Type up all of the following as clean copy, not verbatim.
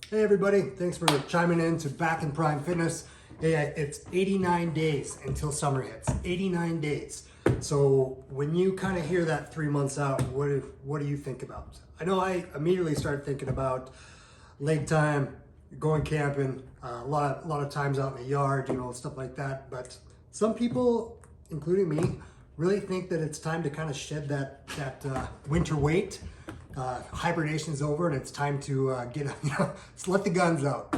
Hey everybody, thanks for chiming in to Back in Prime Fitness. Hey, it's 89 days until summer hits. 89 days. So when you kind of hear that 3 months out, what do you think about? I know I immediately started thinking about leg time, going camping, a lot of times out in the yard, stuff like that. But some people, including me, really think that it's time to kind of shed that winter weight. Hibernation is over and it's time to let the guns out.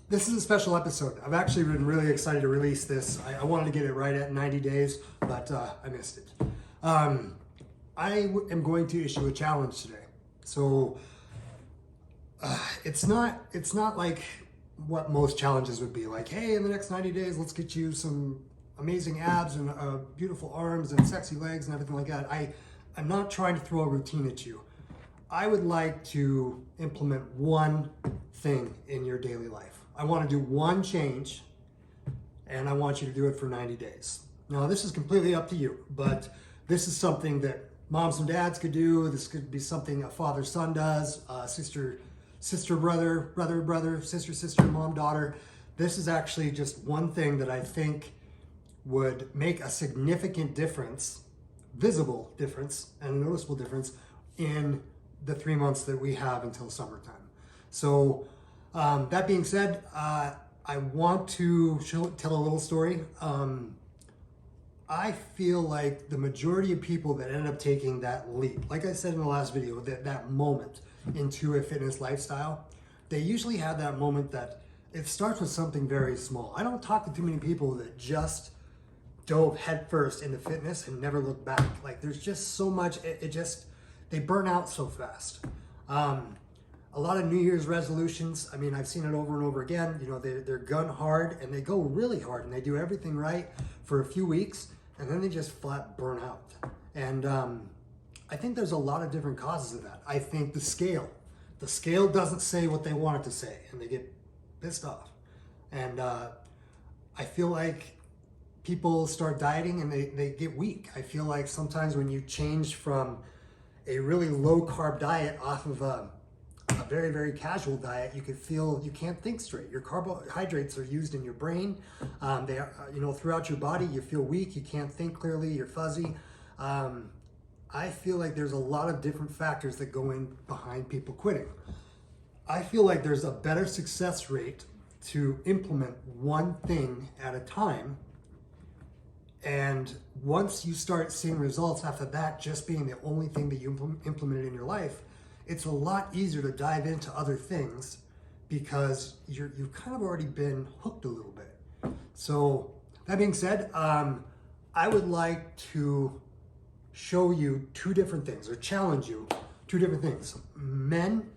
This is a special episode. I've actually been really excited to release this. I wanted to get it right at 90 days, but I missed it. I am going to issue a challenge today. So it's not like what most challenges would be. Like, hey, in the next 90 days, let's get you some amazing abs and beautiful arms and sexy legs and everything like that. I'm not trying to throw a routine at you. I would like to implement one thing in your daily life. I want to do one change, and I want you to do it for 90 days. Now, this is completely up to you, but this is something that moms and dads could do. This could be something a father-son does, sister, brother, sister, mom, daughter. This is actually just one thing that I think would make a significant difference, visible difference, and a noticeable difference in the 3 months that we have until summertime. So that being said, I want to tell a little story. I feel like the majority of people that end up taking that leap, like I said in the last video, that moment into a fitness lifestyle, they usually have that moment that it starts with something very small. I don't talk to too many people that just dove headfirst into fitness and never looked back. Like, there's just so much, they burn out so fast. A lot of New Year's resolutions, I mean, I've seen it over and over again. They're gun hard and they go really hard and they do everything right for a few weeks and then they just flat burn out. And I think there's a lot of different causes of that. I think the scale doesn't say what they want it to say and they get pissed off. And I feel like people start dieting and they get weak. I feel like sometimes when you change from a really low carb diet off of a very, very casual diet, you could feel you can't think straight. Your carbohydrates are used in your brain. They are, throughout your body, you feel weak, you can't think clearly, you're fuzzy. I feel like there's a lot of different factors that go in behind people quitting. I feel like there's a better success rate to implement one thing at a time. And once you start seeing results after that just being the only thing that you implemented in your life, it's a lot easier to dive into other things because you've kind of already been hooked a little bit. So that being said, I would like to show you two different things, or challenge you two different things, men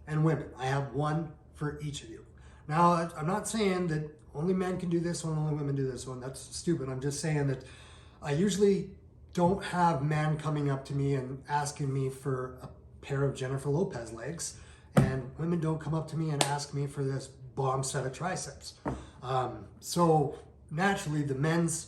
and women. I have one for each of you. Now, I'm not saying that only men can do this one, only women do this one. That's stupid. I'm just saying that I usually don't have men coming up to me and asking me for a pair of Jennifer Lopez legs, and women don't come up to me and ask me for this bomb set of triceps. So naturally, the men's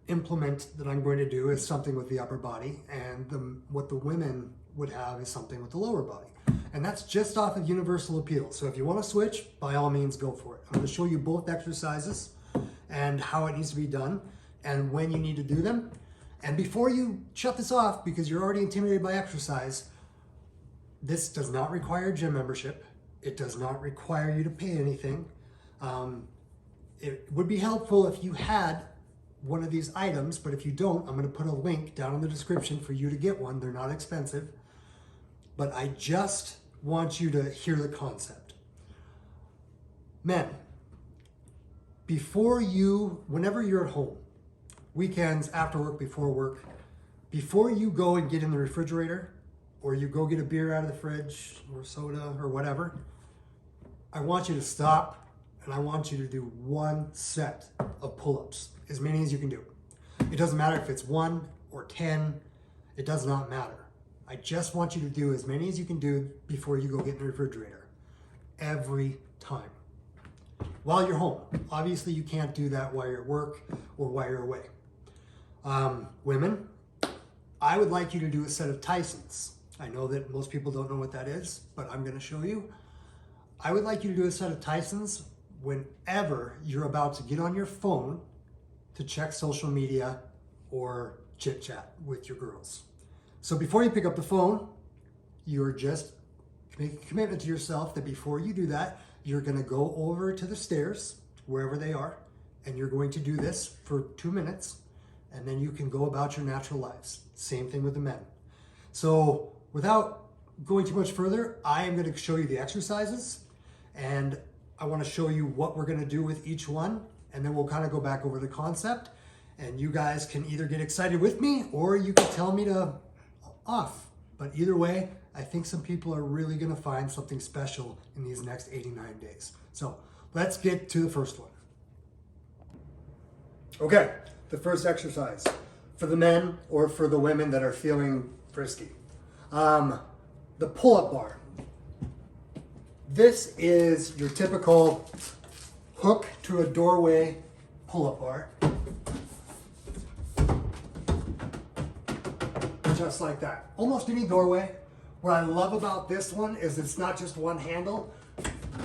implement that I'm going to do is something with the upper body, and what the women would have is something with the lower body. And that's just off of universal appeal. So if you want to switch, by all means, go for it. I'm going to show you both exercises and how it needs to be done and when you need to do them. And before you shut this off, because you're already intimidated by exercise, this does not require a gym membership. It does not require you to pay anything. It would be helpful if you had one of these items, but if you don't, I'm going to put a link down in the description for you to get one. They're not expensive. But I just want you to hear the concept. Men, whenever you're at home, weekends, after work, before work, before you go and get in the refrigerator, or you go get a beer out of the fridge, or soda, or whatever, I want you to stop, and I want you to do one set of pull-ups, as many as you can do. It doesn't matter if it's 1 or 10, it does not matter. I just want you to do as many as you can do before you go get in the refrigerator. Every time. While you're home. Obviously, you can't do that while you're at work or while you're away. Women, I would like you to do a set of Tysons. I know that most people don't know what that is, but I'm going to show you. I would like you to do a set of Tysons whenever you're about to get on your phone to check social media or chit chat with your girls. So before you pick up the phone, you're just making a commitment to yourself that before you do that, you're gonna go over to the stairs, wherever they are, and you're going to do this for 2 minutes, and then you can go about your natural lives. Same thing with the men. So without going too much further, I am gonna show you the exercises, and I wanna show you what we're gonna do with each one, and then we'll kind of go back over the concept, and you guys can either get excited with me, or you can tell me to off. But either way, I think some people are really gonna find something special in these next 89 days. So let's get to the first one. Okay, the first exercise for the men or for the women that are feeling frisky. The pull-up bar. This is your typical hook to a doorway pull-up bar. Just like that. Almost any doorway. What I love about this one is it's not just one handle.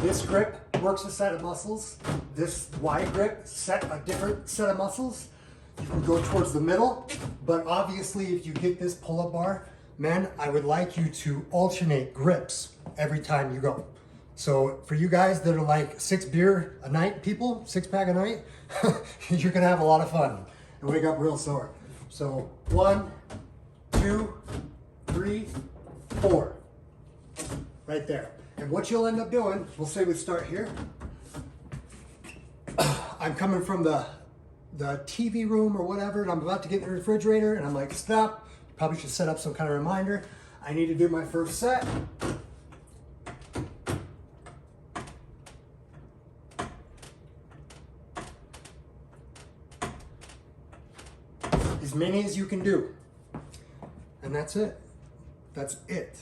This grip works a set of muscles. This wide grip set a different set of muscles. You can go towards the middle, but obviously if you get this pull-up bar, men, I would like you to alternate grips every time you go. So for you guys that are like 6 beer a night people, 6-pack a night, you're gonna have a lot of fun and wake up real sore. So 1, 2, 3, 4, right there. And what you'll end up doing, we'll say we start here. I'm coming from the TV room or whatever, and I'm about to get in the refrigerator, and I'm like, stop. Probably should set up some kind of reminder. I need to do my first set. As many as you can do. And that's it. That's it.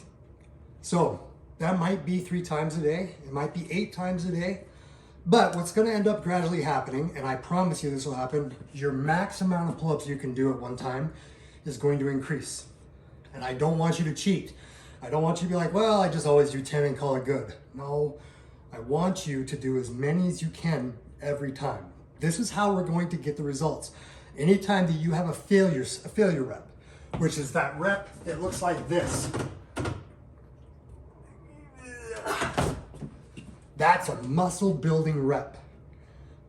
So that might be 3 times a day. It might be 8 times a day. But what's going to end up gradually happening, and I promise you this will happen, your max amount of pull-ups you can do at one time is going to increase. And I don't want you to cheat. I don't want you to be like, well, I just always do 10 and call it good. No, I want you to do as many as you can every time. This is how we're going to get the results. Anytime that you have a failure rep, which is that rep that looks like this. That's a muscle building rep.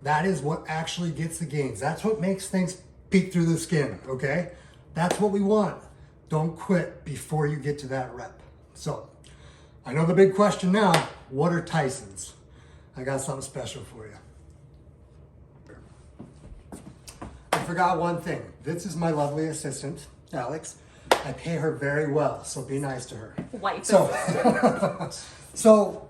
That is what actually gets the gains. That's what makes things peek through the skin, okay? That's what we want. Don't quit before you get to that rep. So, I know the big question now, what are Tysons? I got something special for you. I forgot one thing. This is my lovely assistant, Alex. I pay her very well, so be nice to her. Wife assistant. So,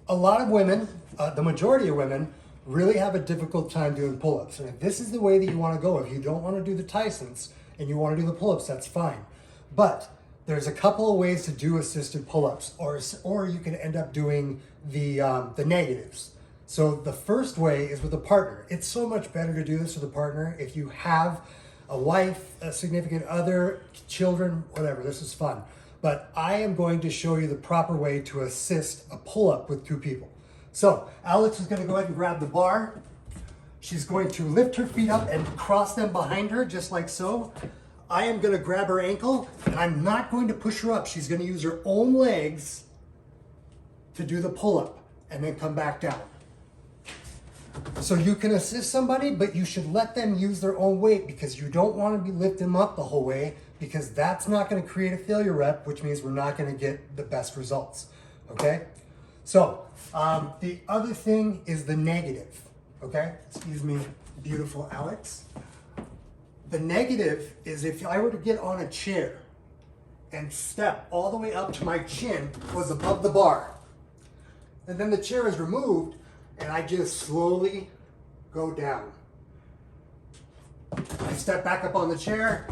a lot of women, the majority of women, really have a difficult time doing pull-ups. And if this is the way that you want to go, if you don't want to do the Tysons and you want to do the pull-ups, that's fine. But there's a couple of ways to do assisted pull-ups, or you can end up doing the negatives. So the first way is with a partner. It's so much better to do this with a partner. If you have a wife, a significant other, children, whatever, this is fun. But I am going to show you the proper way to assist a pull-up with 2 people. So Alex is going to go ahead and grab the bar. She's going to lift her feet up and cross them behind her, just like so. I am going to grab her ankle, and I'm not going to push her up. She's going to use her own legs to do the pull-up and then come back down. So you can assist somebody, but you should let them use their own weight because you don't want to be lifting them up the whole way, because that's not going to create a failure rep, which means we're not going to get the best results, okay? So the other thing is the negative, okay? Excuse me, beautiful Alex. The negative is if I were to get on a chair and step all the way up to my chin was above the bar, and then the chair is removed, and I just slowly go down. I step back up on the chair,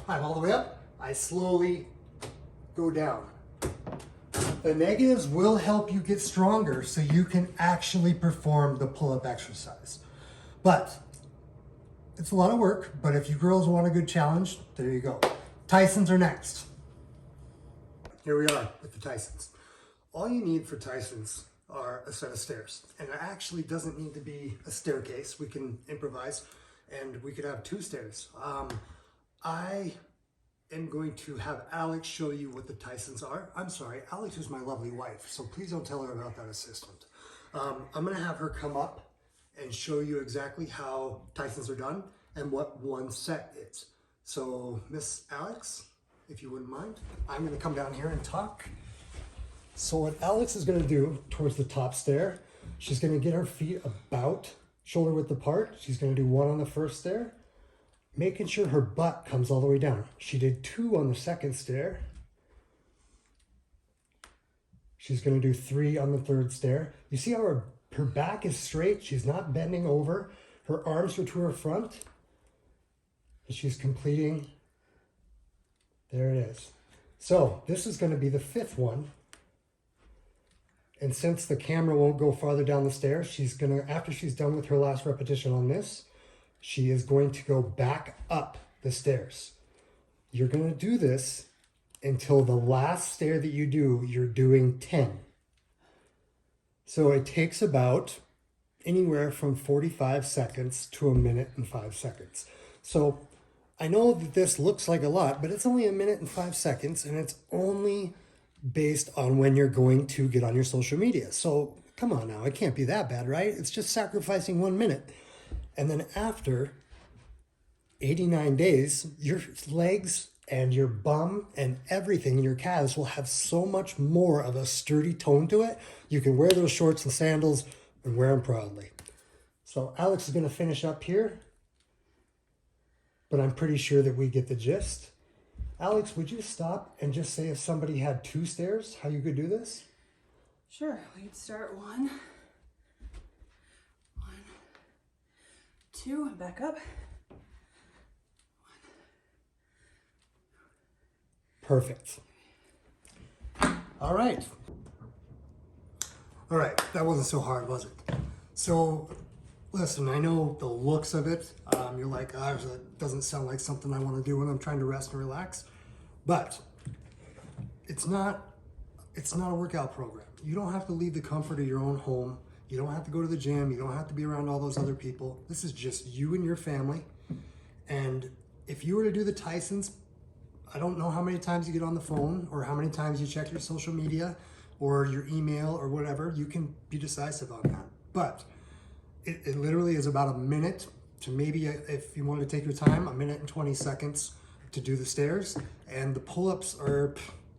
I'm all the way up, I slowly go down. The negatives will help you get stronger so you can actually perform the pull-up exercise. But it's a lot of work, but if you girls want a good challenge, there you go. Tysons are next. Here we are with the Tysons. All you need for Tysons are a set of stairs. And it actually doesn't need to be a staircase. We can improvise and we could have 2 stairs. I am going to have Alex show you what the Tysons are. I'm sorry, Alex is my lovely wife, so please don't tell her about that assistant. I'm gonna have her come up and show you exactly how Tysons are done and what one set is. So Miss Alex, if you wouldn't mind, I'm gonna come down here and talk. So what Alex is gonna do towards the top stair, she's gonna get her feet about shoulder width apart. She's gonna do 1 on the first stair, making sure her butt comes all the way down. She did 2 on the second stair. She's gonna do 3 on the third stair. You see how her back is straight? She's not bending over. Her arms are to her front. And she's completing, there it is. So this is gonna be the 5th one. And since the camera won't go farther down the stairs, she's gonna, after she's done with her last repetition on this, she is going to go back up the stairs. You're gonna do this until the last stair that you do, you're doing 10. So it takes about anywhere from 45 seconds to 1 minute and 5 seconds. So I know that this looks like a lot, but it's only 1 minute and 5 seconds, and it's only based on when you're going to get on your social media. So come on now, it can't be that bad, right? It's just sacrificing 1 minute. And then after 89 days, your legs and your bum and everything in your calves will have so much more of a sturdy tone to it. You can wear those shorts and sandals and wear them proudly. So Alex is gonna finish up here, but I'm pretty sure that we get the gist. Alex, would you stop and just say if somebody had 2 stairs, how you could do this? Sure, we could start 1, 2, and back up. 1. Perfect. All right. All right, that wasn't so hard, was it? So, listen, I know the looks of it. You're like, oh, that doesn't sound like something I want to do when I'm trying to rest and relax. But it's not a workout program. You don't have to leave the comfort of your own home. You don't have to go to the gym. You don't have to be around all those other people. This is just you and your family. And if you were to do the Tysons, I don't know how many times you get on the phone or how many times you check your social media or your email or whatever. You can be decisive on that. But it literally is about 1 minute to maybe, if you want to take your time, 1 minute and 20 seconds to do the stairs. And the pull-ups are,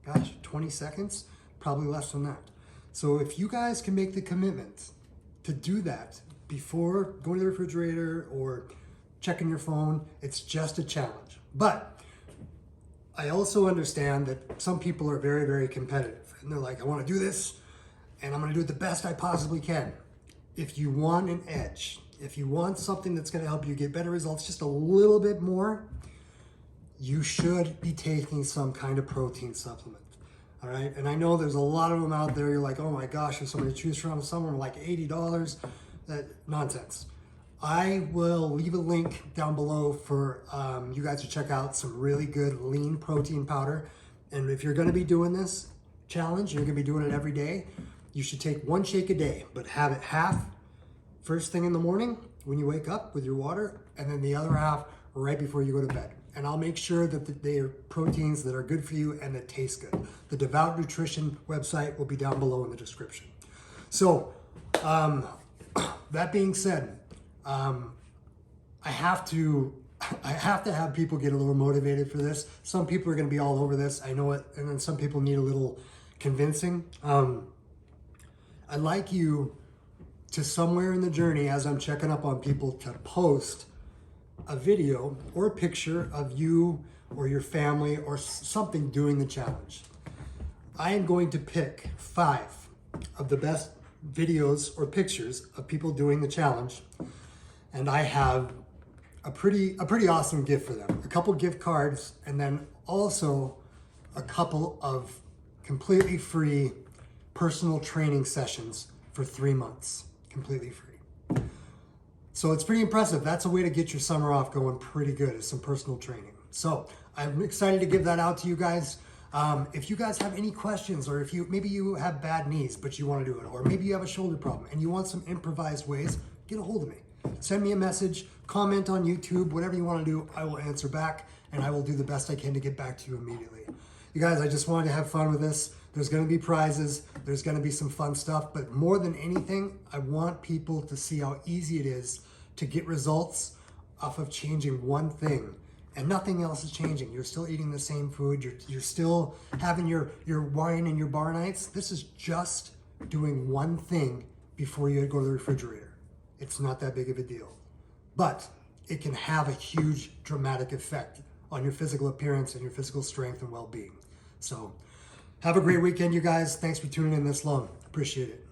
gosh, 20 seconds, probably less than that. So if you guys can make the commitment to do that before going to the refrigerator or checking your phone, it's just a challenge. But I also understand that some people are very, very competitive. And they're like, I want to do this, and I'm going to do it the best I possibly can. If you want an edge, if you want something that's going to help you get better results just a little bit more, you should be taking some kind of protein supplement. All right. And I know there's a lot of them out there. You're like, oh my gosh, there's so many to choose from. Some of them are like $80. That nonsense. I will leave a link down below for you guys to check out some really good lean protein powder. And if you're going to be doing this challenge, you're going to be doing it every day, you should take 1 shake a day, but have it half first thing in the morning when you wake up with your water, and then the other half right before you go to bed. And I'll make sure that they are proteins that are good for you and that taste good. The Devout Nutrition website will be down below in the description. So that being said, I have to have people get a little motivated for this. Some people are going to be all over this. I know it. And then some people need a little convincing. I'd like you to somewhere in the journey, as I'm checking up on people, to post a video or a picture of you or your family or something doing the challenge. I am going to pick 5 of the best videos or pictures of people doing the challenge, and I have a pretty awesome gift for them. A couple gift cards, and then also a couple of completely free personal training sessions for 3 months, completely free. So it's pretty impressive. That's a way to get your summer off going pretty good, is some personal training. So I'm excited to give that out to you guys. If you guys have any questions, or if maybe you have bad knees but you want to do it, or maybe you have a shoulder problem and you want some improvised ways, get a hold of me. Send me a message, comment on YouTube, whatever you want to do, I will answer back, and I will do the best I can to get back to you immediately. You guys, I just wanted to have fun with this. There's going to be prizes, there's going to be some fun stuff, but more than anything, I want people to see how easy it is to get results off of changing one thing. And nothing else is changing. You're still eating the same food. You're still having your wine and your bar nights. This is just doing one thing before you go to the refrigerator. It's not that big of a deal. But it can have a huge dramatic effect on your physical appearance and your physical strength and well-being. So have a great weekend, you guys. Thanks for tuning in this long. Appreciate it.